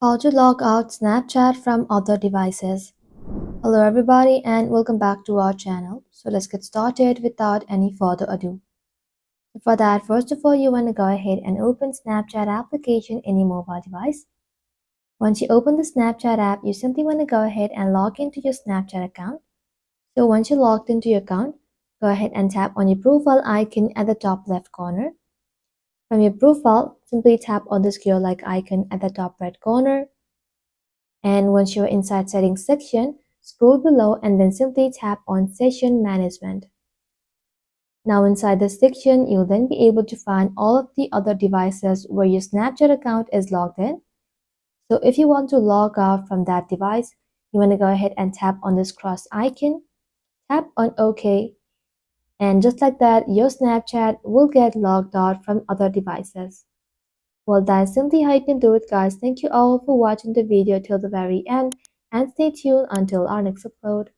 How to log out Snapchat from other devices. Hello everybody and welcome back to our channel. So let's get started without any further ado. For that, first of all, you want to go ahead and open Snapchat application in your mobile device. Once you open the Snapchat app, you simply want to go ahead and log into your Snapchat account. So once you're logged into your account, go ahead and tap on your profile icon at the top left corner. From your profile, simply tap on the gear-like icon at the top right corner. And once you're inside settings section, scroll below and then simply tap on session management. Now inside this section, you'll then be able to find all of the other devices where your Snapchat account is logged in. So if you want to log out from that device, you want to go ahead and tap on this cross icon, tap on OK, and just like that, your Snapchat will get logged out from other devices. Well, that's simply how you can do it, guys. Thank you all for watching the video till the very end and stay tuned until our next upload.